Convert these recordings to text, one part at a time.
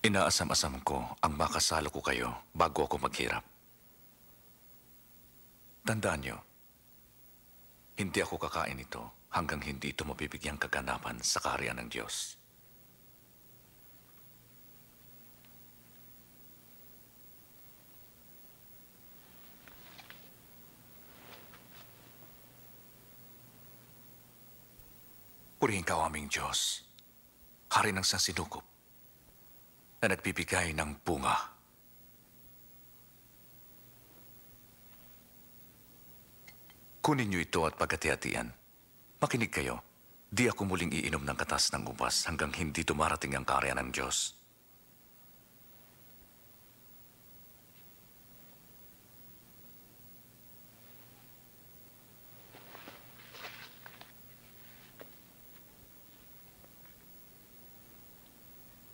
Inaasam-asam ko ang makasalo ko kayo bago ako maghirap. Tandaan niyo, hindi ako kakain ito hanggang hindi ito mabibigyang kaganapan sa kaharian ng Diyos. Purihin ka o aming Diyos, Hari ng sansinukob, na nagbibigay ng bunga. Kunin niyo ito at pagkati-hatian. Makinig kayo, di ako muling iinom ng katas ng ubas hanggang hindi dumarating ang kaharian ng Diyos.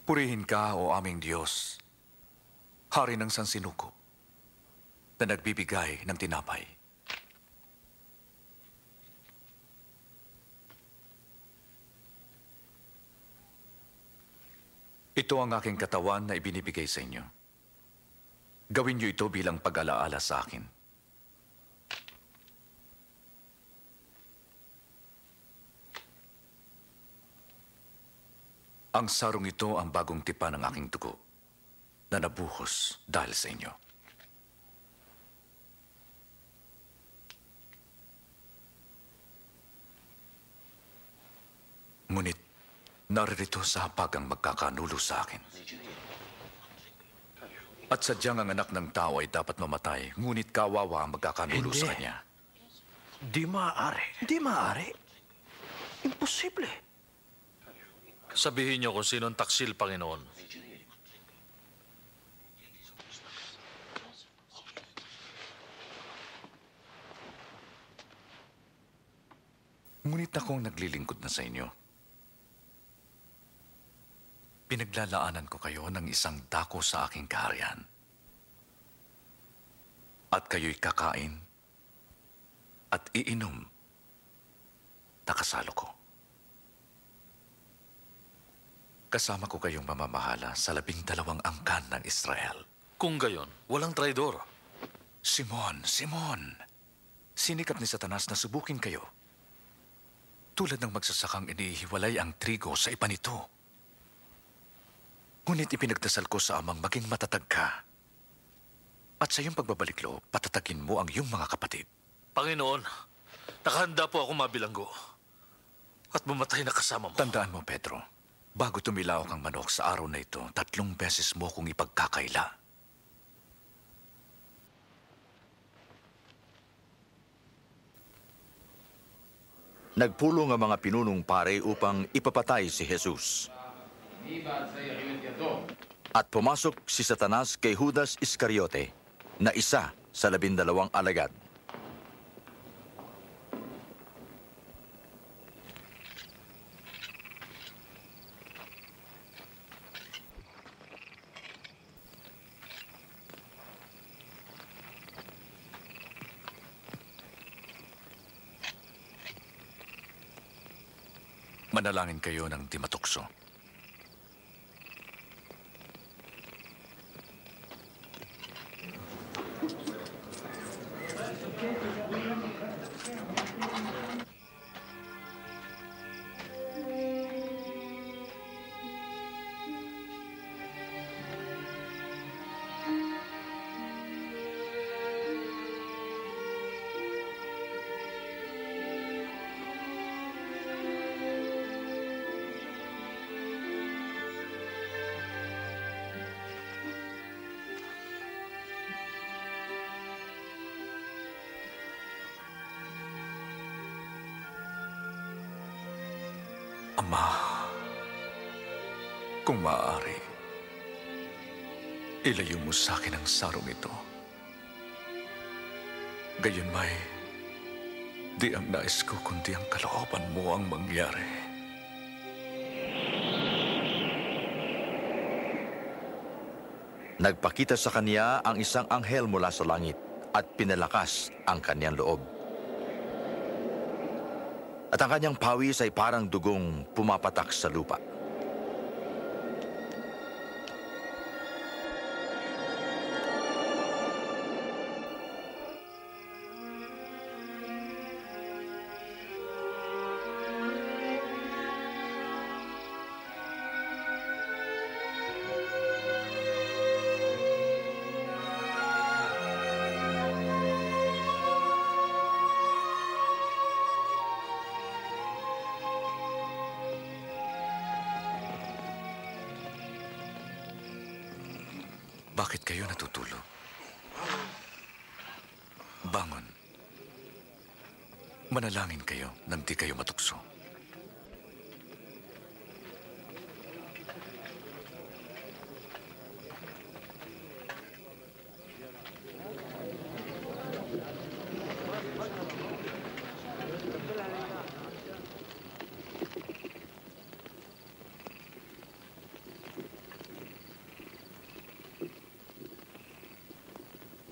Purihin ka, o aming Diyos, Hari ng sansinukob, na nagbibigay ng tinapay. Ito ang aking katawan na ibinibigay sa inyo. Gawin niyo ito bilang pag-alaala sa akin. Ang sarong ito ang bagong tipan ng aking dugo na nabuhos dahil sa inyo. Ngunit naririto sa hapag ang magkakanulo sa akin. At sadyang ang anak ng tao ay dapat mamatay, ngunit kawawa ang magkakanulo sa kanya. Di maaari. Di maaari. Imposible. Sabihin niyo kung sino ang taksil, Panginoon. Ngunit akong naglilingkod na sa inyo. Pinaglalaanan ko kayo ng isang dako sa aking kaharian. At kayo'y kakain at iinom na kasalo ko. Kasama ko kayong mamamahala sa 12 angkan ng Israel. Kung gayon, walang traidor. Simon, sinikap ni Satanas na subukin kayo. Tulad ng magsasakang inihiwalay ang trigo sa iba nito. Ngunit ipinagdasal ko sa Amang maging matatag ka. At sa iyong pagbabalik loob, patatagin mo ang iyong mga kapatid. Panginoon, nakahanda po ako mabilanggo. At mamatay na kasama mo. Tandaan mo, Pedro, bago tumilaw kang manok sa araw na ito, 3 beses mo kong ipagkakaila. Nagpulong ang mga pinunong pare upang ipapatay si Jesus. At pumasok si Satanas kay Judas Iscariote, na isa sa 12 alagad. Manalangin kayo ng di matukso. Ama, kung maaari, ilayo mo sa akin ang sarong ito. Gayon may, di ang nais ko kundi ang kalooban mo ang mangyari. Nagpakita sa kanya ang isang anghel mula sa langit at pinalakas ang kanyang loob. At ang kanyang pawis ay parang dugong pumapatak sa lupa. Bakit kayo natutulog? Bangon. Manalangin kayo nang di kayo matukso.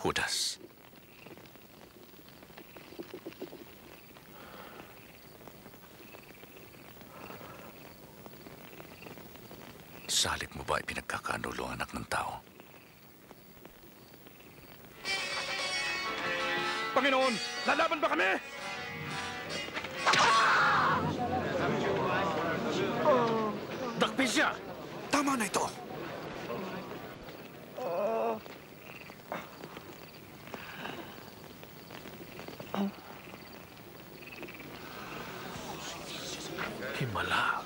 Judas. Salit mo ba ipinagkakanulo ang anak ng tao? Panginoon, lalaban ba kami? Dakpin siya! Tama na ito. Himala.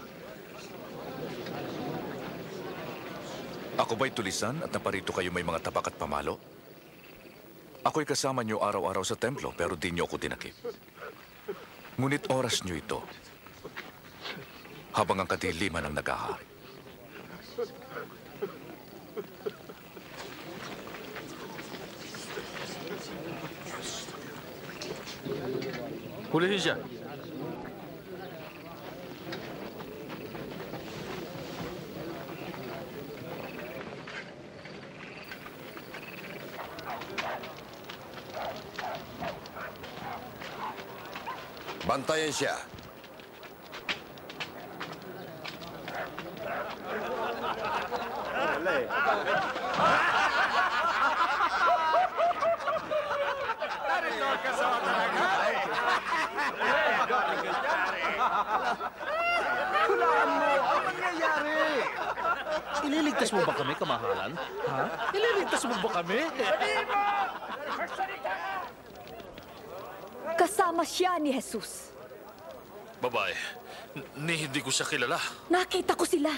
Ako ba'y tulisan at naparito kayo may mga tabak at pamalo? Ako'y kasama niyo araw-araw sa templo pero di niyo ako dinakip. Ngunit oras niyo ito habang ang kadiliman ang naghahari. Hulihin siya. Bantayan siya. Ililigtas mo ba kami, kamahalan? Ha? Ililigtas mo ba kami? Kasama siya ni Jesus. Babae, ni hindi ko siya kilala. Nakita ko sila.